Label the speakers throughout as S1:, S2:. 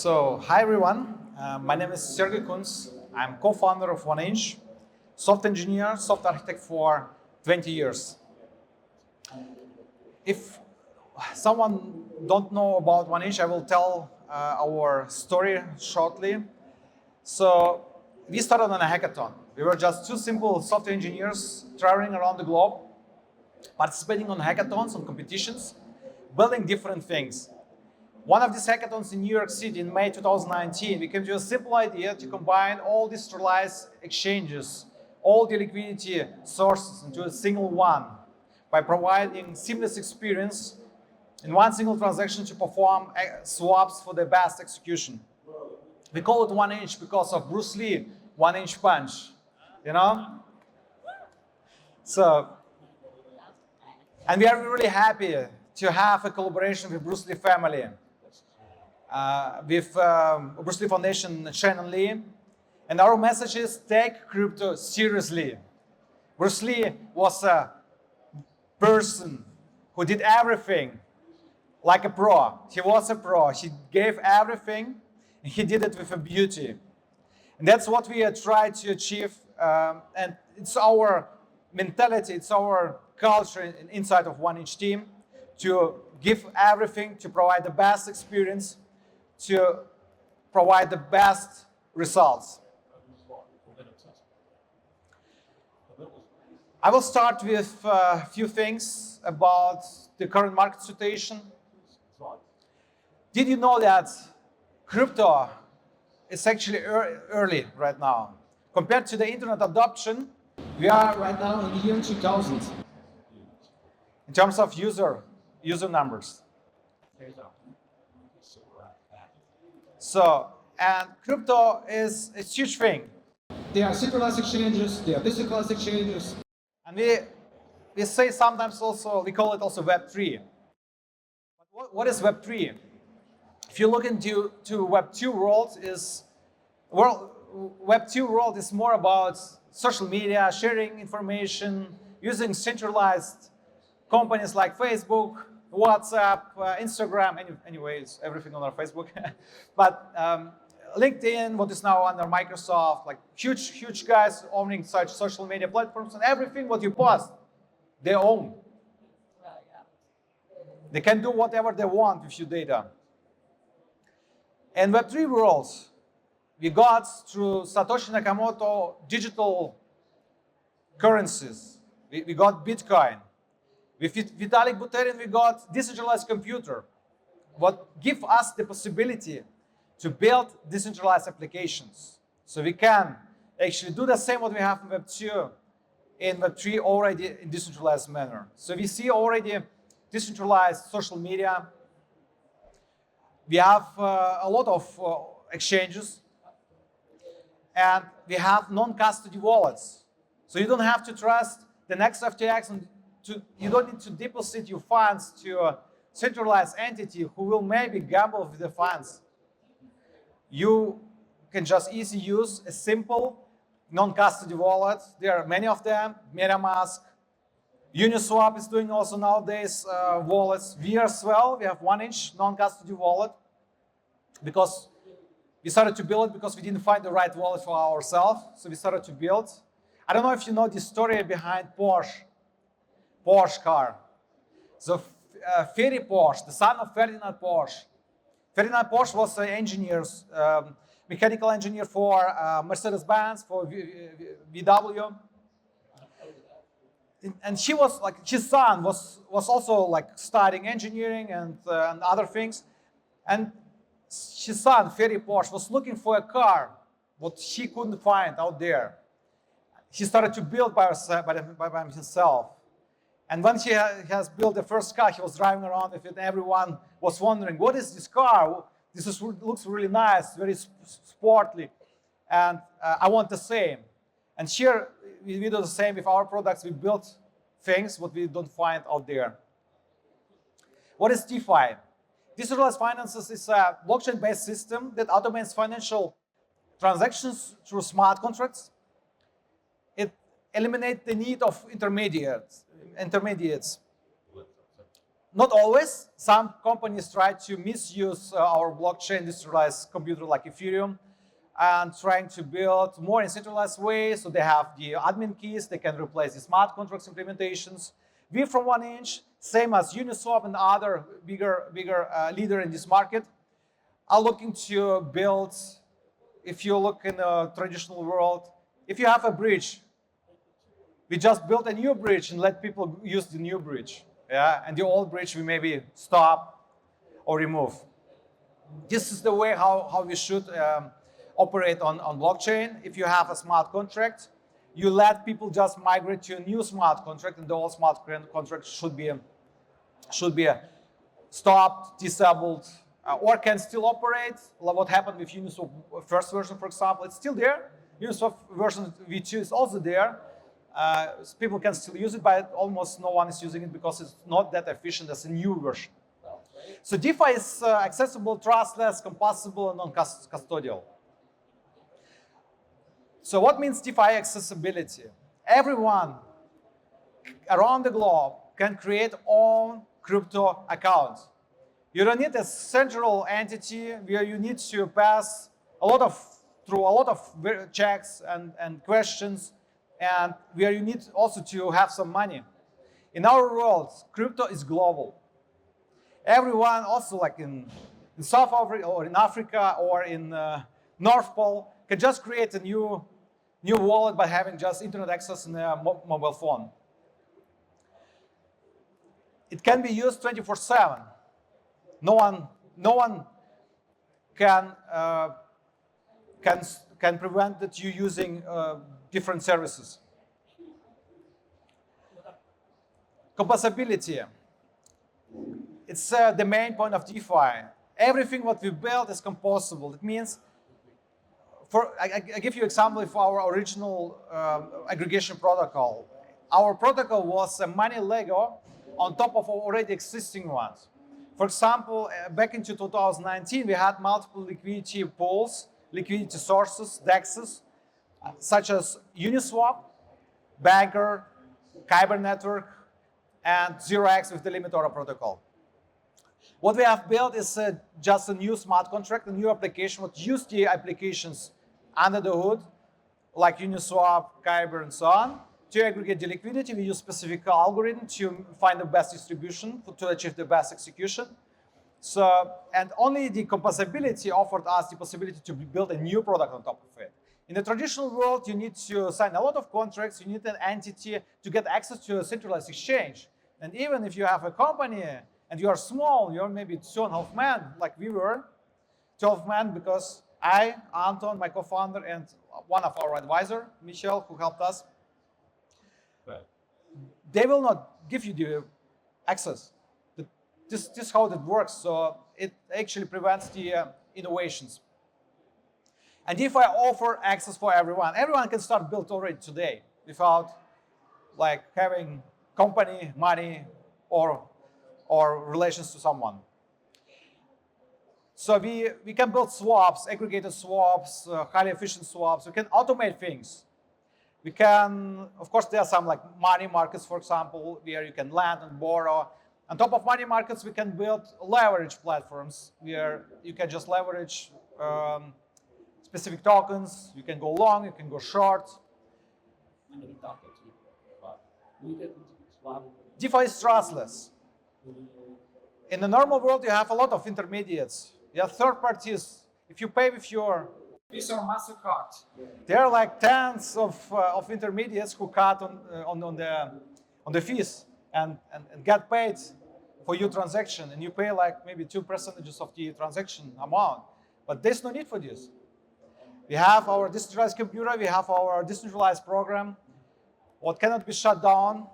S1: Hi everyone. My name is Sergej Kunz. I'm co-founder of 1inch, software engineer, software architect for 20 years. If someone don't know about 1inch, I will tell our story shortly. So we started on a hackathon. We were just two simple software engineers traveling around the globe, participating on hackathons, on competitions, building different things. One of these hackathons in New York City in May 2019, we came to a simple idea to combine all these centralized exchanges, all the liquidity sources into a single one by providing seamless experience in one single transaction to perform swaps for the best execution. We call it 1inch because of Bruce Lee, 1inch punch, you know? And we are really happy to have a collaboration with Bruce Lee family. With Bruce Lee Foundation, Shannon Lee. And our message is take crypto seriously. Bruce Lee was a person who did everything like a pro. He was a pro. He gave everything, and he did it with a beauty. And that's what we try to achieve. And it's our mentality, it's our culture inside of 1inch team to give everything, to provide the best experience, to provide the best results. I will start with a few things about the current market situation. Did you know that crypto is actually early right now? Compared to the internet adoption, we are right now in the year 2000 in terms of user numbers. And crypto is a huge thing. There are centralized exchanges, there are decentralized exchanges. And we say sometimes also, we call it also Web3. But what is Web3? If you look into Web2 world, Web2 world is more about social media, sharing information, using centralized companies like Facebook, WhatsApp, Instagram, anyways, everything on our Facebook. But LinkedIn, what is now under Microsoft, like huge guys owning such social media platforms, and everything what you post, they own. They can do whatever they want with your data. In Web3 world, we got through Satoshi Nakamoto digital currencies. We got Bitcoin. With Vitalik Buterin, we got decentralized computer, what give us the possibility to build decentralized applications. So we can actually do the same what we have in Web2 in Web3 already in decentralized manner. So we see already decentralized social media. We have a lot of exchanges, and we have non-custody wallets. So you don't have to trust the next FTX, and you don't need to deposit your funds to a centralized entity who will maybe gamble with the funds. You can just easily use a simple non-custody wallet. There are many of them, MetaMask. Uniswap is doing also nowadays wallets. We as well, we have 1inch non-custody wallet because we started to build it because we didn't find the right wallet for ourselves. So we started to build. I don't know if you know the story behind Porsche car. So Ferry Porsche, the son of Ferdinand Porsche. Ferdinand Porsche was an engineer, mechanical engineer for Mercedes-Benz, for VW. And she was like, his son was also like studying engineering and other things. And his son, Ferry Porsche, was looking for a car, what he couldn't find out there. He started to build by himself. And when he has built the first car, he was driving around with it, and everyone was wondering, what is this car? Looks really nice, very sportly, and I want the same. And here, we do the same with our products. We build things what we don't find out there. What is DeFi? Decentralized finances is a blockchain-based system that automates financial transactions through smart contracts. It eliminates the need of intermediates. Not always. Some companies try to misuse our blockchain decentralized computer like Ethereum and trying to build more in centralized way. So they have the admin keys. They can replace the smart contracts implementations. We from 1inch, same as Uniswap and other bigger leader in this market, are looking to build. If you look in the traditional world, if you have a bridge, we just built a new bridge and let people use the new bridge. Yeah, and the old bridge we maybe stop or remove. This is the way how we should operate on blockchain. If you have a smart contract, you let people just migrate to a new smart contract, and the old smart contract should be stopped, disabled, or can still operate. What happened with Uniswap first version, for example, it's still there. Uniswap version V2 is also there. People can still use it, but almost no one is using it because it's not that efficient as a new version. So DeFi is accessible, trustless, composable, and non-custodial. So what means DeFi accessibility? Everyone around the globe can create own crypto account. You don't need a central entity where you need to pass through a lot of checks and questions, and where you need also to have some money. In our world, crypto is global. Everyone, also like in South Africa or in Africa or in North Pole, can just create a new wallet by having just internet access in a mobile phone. It can be used 24/7. No one can prevent that you using different services. Composability. It's the main point of DeFi. Everything what we build is composable. It means, I give you an example of our original aggregation protocol. Our protocol was a money Lego on top of already existing ones. For example, back in 2019, we had multiple liquidity pools, liquidity sources, DEXs, such as Uniswap, Banker, Kyber Network, and 0x with the limit order protocol. What we have built is just a new smart contract, a new application, what use the applications under the hood, like Uniswap, Kyber, and so on. To aggregate the liquidity, we use specific algorithm to find the best distribution to achieve the best execution. So, and only the composability offered us the possibility to build a new product on top of it. In the traditional world, you need to sign a lot of contracts. You need an entity to get access to a centralized exchange. And even if you have a company and you are small, you're maybe 2.5 men, like we were, 12 men, because I, Anton, my co-founder, and one of our advisor, Michel, who helped us, they will not give you the access. This is how it works. So it actually prevents the innovations. And if I offer access for everyone, everyone can start build already today without like having company, money, or relations to someone. So we can build swaps, aggregated swaps, highly efficient swaps. We can automate things. We can, of course, there are some like money markets, for example, where you can lend and borrow. On top of money markets, we can build leverage platforms where you can just leverage specific tokens. You can go long, you can go short. DeFi is trustless. In the normal world, you have a lot of intermediates. You have third parties. If you pay with your Visa or MasterCard, there are like tens of intermediates who cut on the fees and get paid for your transaction, and you pay like maybe 2% of the transaction amount. But there's no need for this. We have our decentralized computer, we have our decentralized program, what cannot be shut down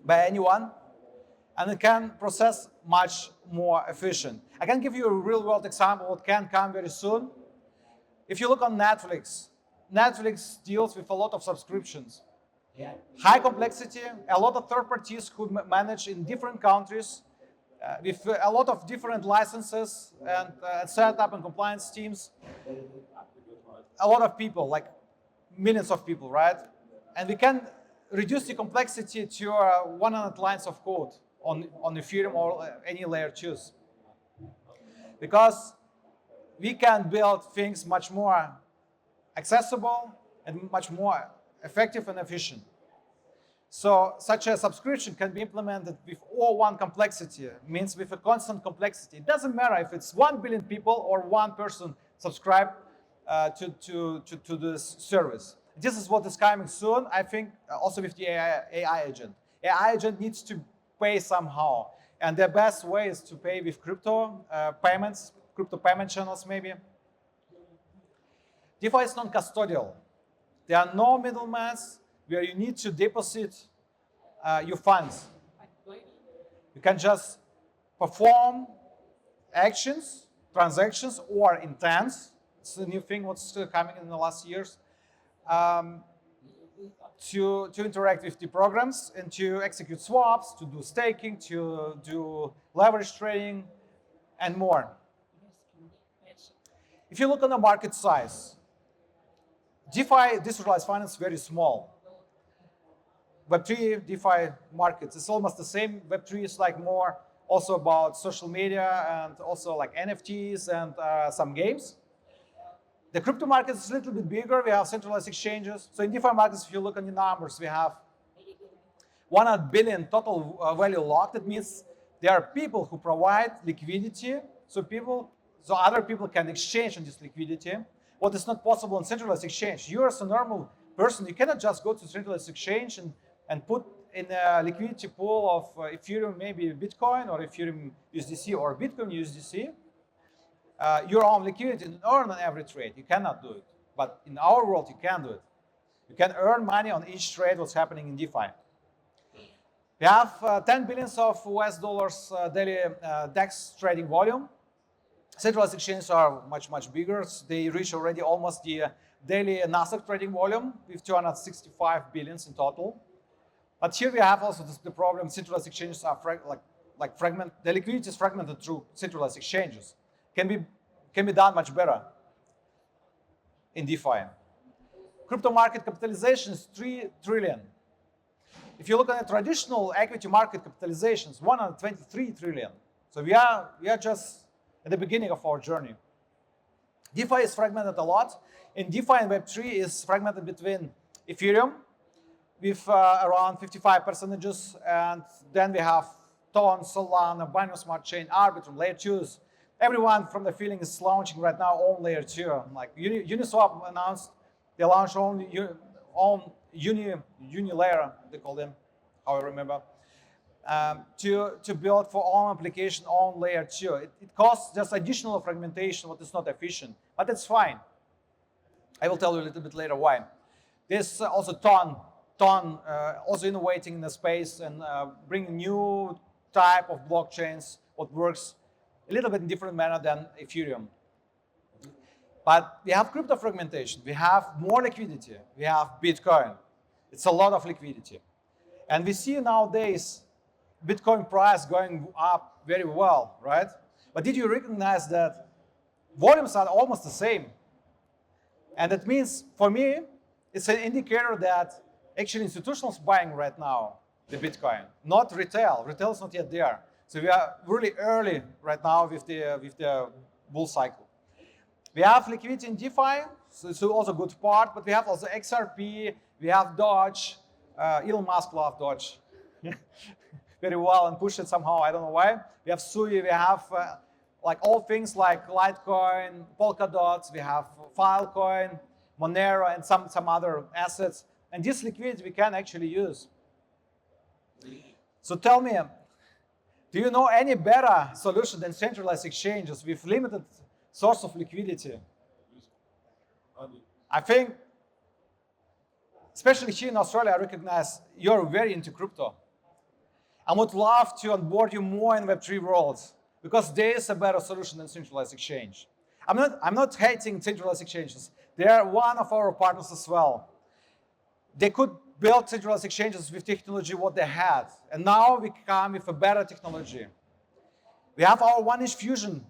S1: by anyone, and it can process much more efficient. I can give you a real-world example what can come very soon. If you look on Netflix, Netflix deals with a lot of subscriptions. Yeah. High complexity, a lot of third parties who manage in different countries with a lot of different licenses and setup and compliance teams. A lot of people, like millions of people, right? And we can reduce the complexity to 100 lines of code on Ethereum or any layer 2s. Because we can build things much more accessible and much more effective and efficient. So such a subscription can be implemented with all one complexity, means with a constant complexity. It doesn't matter if it's 1 billion people or one person subscribe to this service. This is what is coming soon, I think, also with the AI agent. AI agent needs to pay somehow. And the best way is to pay with crypto payments, crypto payment channels maybe. DeFi is non-custodial. There are no middlemen where you need to deposit your funds. You can just perform actions, transactions, or intents. It's a new thing what's still coming in the last years. To interact with the programs and to execute swaps, to do staking, to do leverage trading, and more. If you look on the market size, DeFi, decentralized finance, is very small. Web3, DeFi markets, it's almost the same. Web3 is like more also about social media and also like NFTs and some games. The crypto market is a little bit bigger. We have centralized exchanges. So in DeFi markets, if you look on the numbers, we have 100 billion total value locked. That means there are people who provide liquidity. So other people can exchange on this liquidity. What is not possible in centralized exchange. You as a normal person, you cannot just go to centralized exchange and put in a liquidity pool of Ethereum, maybe Bitcoin, or Ethereum USDC, or Bitcoin USDC, your own liquidity and earn on every trade. You cannot do it. But in our world, you can do it. You can earn money on each trade, what's happening in DeFi. We have 10 billion of US dollars daily DEX trading volume. Centralized exchanges are much, much bigger. They reach already almost the daily Nasdaq trading volume with 265 billions in total. But here we have also the problem: centralized exchanges are fragmented. The liquidity is fragmented through centralized exchanges. Can be done much better in DeFi. Crypto market capitalization is 3 trillion. If you look at the traditional equity market capitalizations, 123 trillion. So we are just at the beginning of our journey. DeFi is fragmented a lot. And DeFi and Web3 is fragmented between Ethereum with around 55%, and then we have Ton, Solana, Binance Smart Chain, Arbitrum, Layer 2s. Everyone from the feeling is launching right now own Layer 2. Like Uniswap announced they launched own Unilayer, they call them, how I remember, to build for own application on Layer 2. It costs just additional fragmentation, what is not efficient, but it's fine. I will tell you a little bit later why. There's also Ton also innovating in the space and bringing new type of blockchains, what works a little bit in different manner than Ethereum. But we have crypto fragmentation. We have more liquidity. We have Bitcoin. It's a lot of liquidity. And we see nowadays Bitcoin price going up very well, right? But did you recognize that volumes are almost the same? And that means, for me, it's an indicator that actually institutionals buying right now the Bitcoin, not retail. Retail is not yet there. So we are really early right now with the bull cycle. We have liquidity in DeFi, so it's also a good part, but we have also XRP, we have Doge. Elon Musk loves Doge very well and pushed it somehow, I don't know why. We have Sui, we have like all things like Litecoin, Polkadot, we have Filecoin, Monero, and some other assets. And this liquidity we can actually use. So tell me, do you know any better solution than centralized exchanges with limited source of liquidity? I think, especially here in Australia, I recognize you're very into crypto. I would love to onboard you more in Web3 worlds because there is a better solution than centralized exchange. I'm not hating centralized exchanges. They are one of our partners as well. They could build centralized exchanges with technology what they had, and now we come with a better technology. We have our One-Inch Fusion,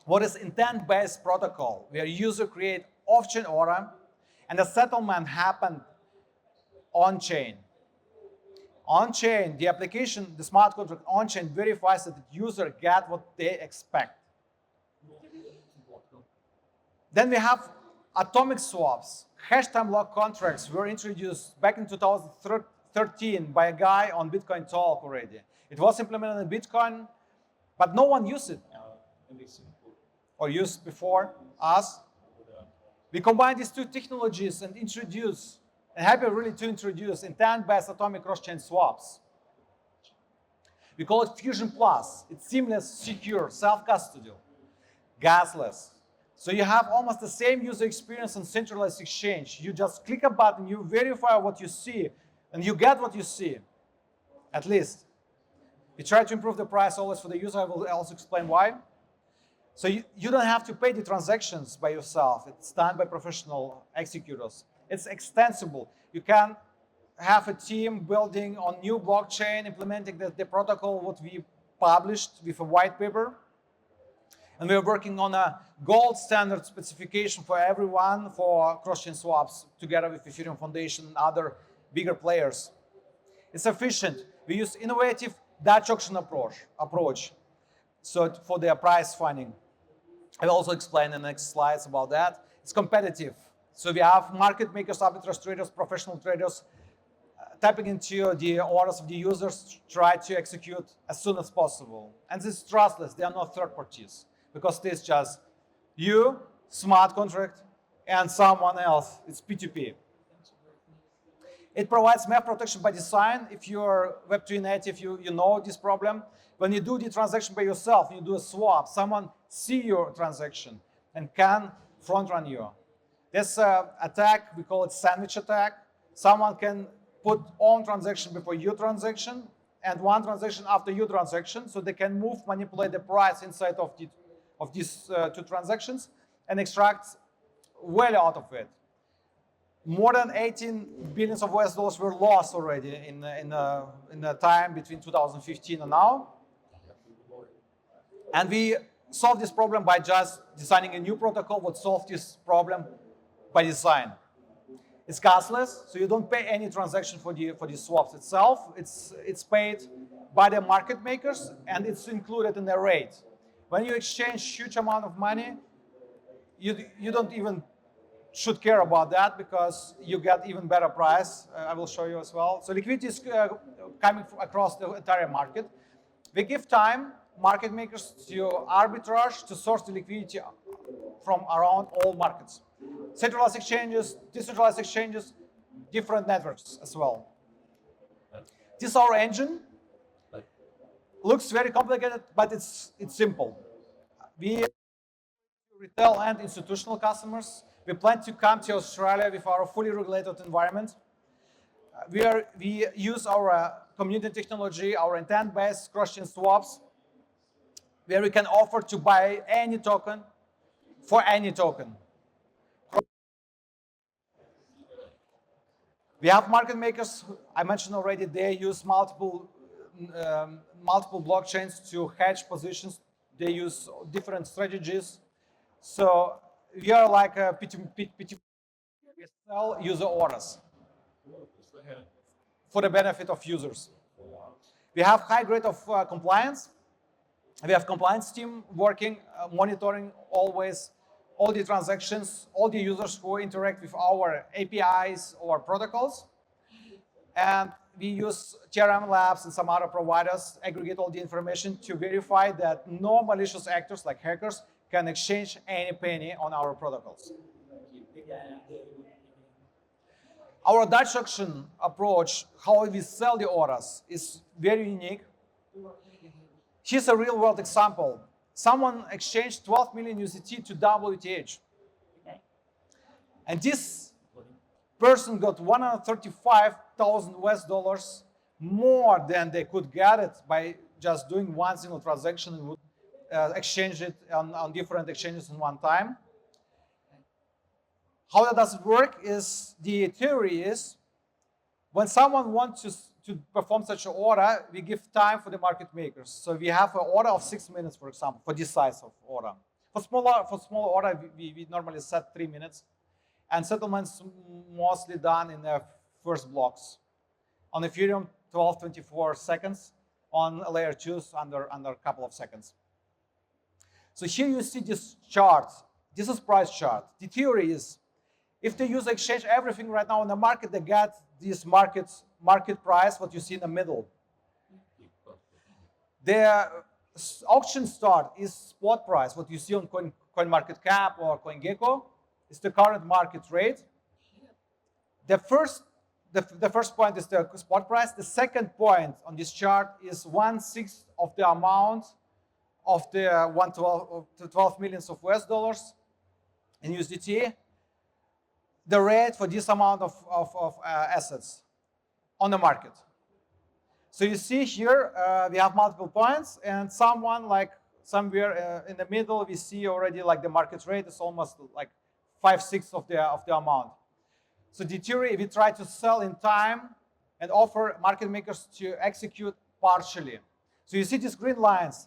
S1: what is intent-based protocol, where user create off-chain order, and the settlement happened on-chain. On-chain, the application, the smart contract on-chain verifies that the user get what they expect. Then we have atomic swaps. Hash time lock contracts were introduced back in 2013 by a guy on Bitcoin Talk already. It was implemented in Bitcoin, but no one used it. Or used before us. We combine these two technologies and happy really to introduce intent-based atomic cross-chain swaps. We call it Fusion Plus. It's seamless, secure, self-custodial, gasless. So you have almost the same user experience on centralized exchange. You just click a button, you verify what you see, and you get what you see, at least. We try to improve the price always for the user. I will also explain why. So you don't have to pay the transactions by yourself. It's done by professional executors. It's extensible. You can have a team building on new blockchain, implementing the protocol what we published with a white paper. And we're working on a gold standard specification for everyone for cross-chain swaps together with Ethereum Foundation and other bigger players. It's efficient. We use innovative Dutch auction approach. So for their price finding. I'll also explain in the next slides about that. It's competitive. So we have market makers, arbitrage traders, professional traders tapping into the orders of the users, try to execute as soon as possible. And this is trustless. They are not third parties because this is just you, smart contract, and someone else. It's P2P. It provides MEF protection by design. If you're Web3 native, you know this problem. When you do the transaction by yourself, you do a swap, someone see your transaction and can front run you. This attack, we call it sandwich attack. Someone can put on transaction before your transaction and one transaction after your transaction, so they can manipulate the price inside of these two transactions and extract value out of it. More than 18 billions of US dollars were lost already in the time between 2015 and now. And we solved this problem by just designing a new protocol that solved this problem by design. It's gasless, so you don't pay any transaction for the swaps itself. It's paid by the market makers, and it's included in the rate. When you exchange huge amount of money, you don't even should care about that because you get even better price. I will show you as well. So liquidity is coming across the entire market. We give time market makers to arbitrage to source the liquidity from around all markets. Centralized exchanges, decentralized exchanges, different networks as well. This is our engine. Looks very complicated, but it's simple. We retail and institutional customers. We plan to come to Australia with our fully regulated environment. We use our community technology, our intent-based cross-chain swaps, where we can offer to buy any token for any token. We have market makers, I mentioned already, they use multiple blockchains to hedge positions. They use different strategies. So we are like a P2P, we sell user orders for the benefit of users. We have high grade of compliance. We have compliance team working, monitoring always all the transactions, all the users who interact with our APIs or protocols. And we use TRM labs and some other providers, aggregate all the information to verify that no malicious actors like hackers can exchange any penny on our protocols. Our Dutch auction approach, how we sell the orders, is very unique. Here's a real-world example. Someone exchanged 12 million USDT to WTH. And this person got 135,000 US dollars more than they could get it by just doing one single transaction and would exchange it on different exchanges in one time. How that does it work is, the theory is, when someone wants to perform such an order, we give time for the market makers. So we have an order of 6 minutes, for example, for this size of order. For small order, we normally set 3 minutes. And settlements mostly done in the first blocks. On Ethereum, 12, 24 seconds. On layer 2, under a couple of seconds. So here you see this chart. This is price chart. The theory is, if the user exchange everything right now in the market, they get this market price, what you see in the middle. The auction start is spot price, what you see on CoinMarketCap or CoinGecko. It's the current market rate. The first point is the spot price. The second point on this chart is 1/6 of the amount of the 12 millions of US dollars in USDT. The rate for this amount of assets on the market. So you see here we have multiple points, and somewhere in the middle we see already like the market rate is almost like 5/6 of the amount. So the theory, we try to sell in time and offer market makers to execute partially. So you see these green lines.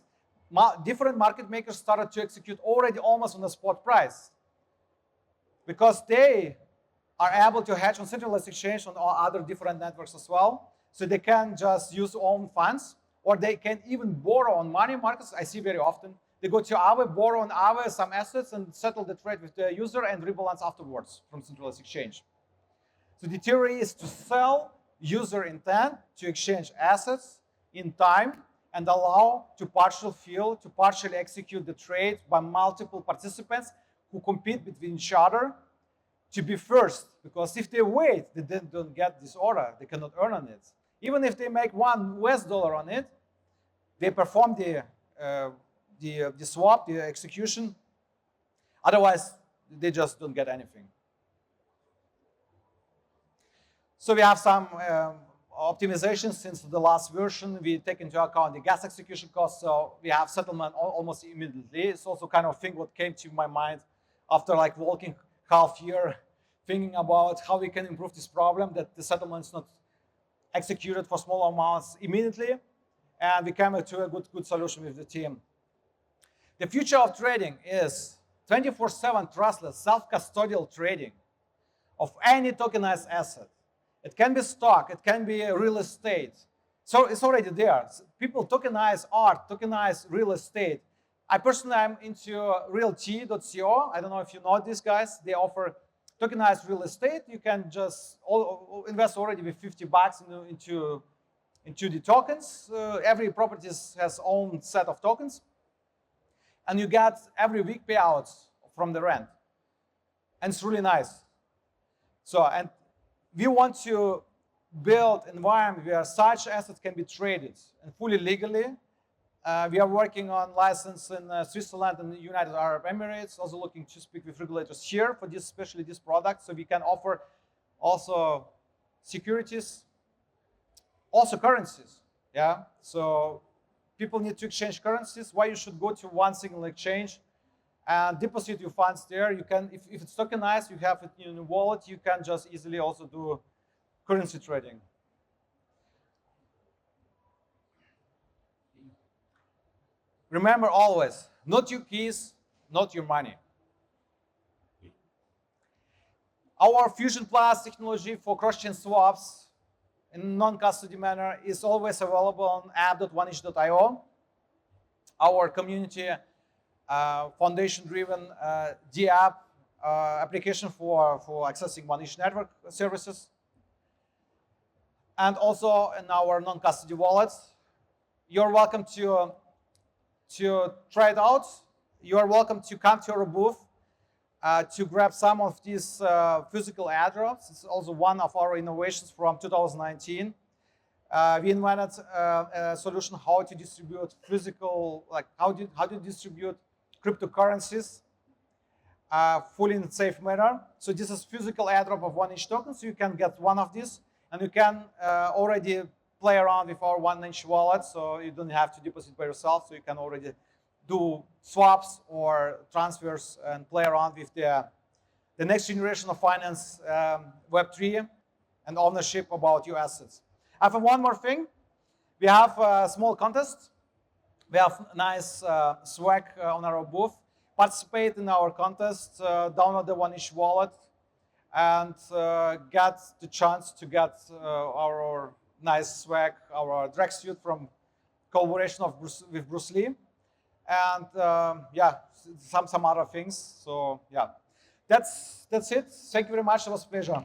S1: Different market makers started to execute already almost on the spot price, because they are able to hedge on centralized exchange on all other different networks as well. So they can just use own funds, or they can even borrow on money markets. I see very often they go to Aave, borrow on Aave some assets and settle the trade with the user and rebalance afterwards from centralized exchange. So the theory is to sell user intent to exchange assets in time and allow to partially execute the trade by multiple participants who compete between each other to be first. Because if they wait, they then don't get this order, they cannot earn on it. Even if they make $1 US on it, they perform the swap, the execution. Otherwise, they just don't get anything. So we have some optimizations since the last version. We take into account the gas execution cost, so we have settlement almost immediately. It's also kind of thing what came to my mind after like walking half year, thinking about how we can improve this problem, that the settlement is not executed for small amounts immediately, and we came to a good solution with the team. The future of trading is 24/7 trustless, self-custodial trading of any tokenized asset. It can be stock, it can be real estate. So it's already there. People tokenize art, tokenize real estate. I personally am into realty.co. I don't know if you know these guys. They offer tokenized real estate. You can just invest already with $50 into the tokens. Every property has own set of tokens. And you get every week payouts from the rent. And it's really nice. So, and we want to build an environment where such assets can be traded and fully legally. We are working on license in Switzerland and the United Arab Emirates, also looking to speak with regulators here for this, especially this product, so we can offer also securities, also currencies. Yeah, so people need to exchange currencies. Why you should go to one single exchange and deposit your funds there? You can, if it's tokenized, you have it in a wallet, you can just easily also do currency trading. Remember always, not your keys, not your money. Our Fusion Plus technology for cross-chain swaps in non-custody manner is always available on app.oneinch.io. Our community foundation-driven DApp application for accessing OneInch network services. And also in our non-custody wallets. You're welcome to try it out. You're welcome to come to our booth to grab some of these physical airdrops. It's also one of our innovations from 2019. We invented a solution how to distribute physical, like how to distribute cryptocurrencies fully in a safe manner. So this is physical airdrop of OneInch tokens. So you can get one of these, and you can already play around with our OneInch wallet. So you don't have to deposit by yourself. So you can already do swaps or transfers and play around with the next generation of finance, Web3, and ownership about your assets. I have one more thing. We have a small contest. We have nice swag on our booth. Participate in our contest, download the OneInch wallet, and get the chance to get our nice swag, our drag suit from collaboration with Bruce Lee, and yeah, some other things. So yeah, that's it. Thank you very much. It was a pleasure.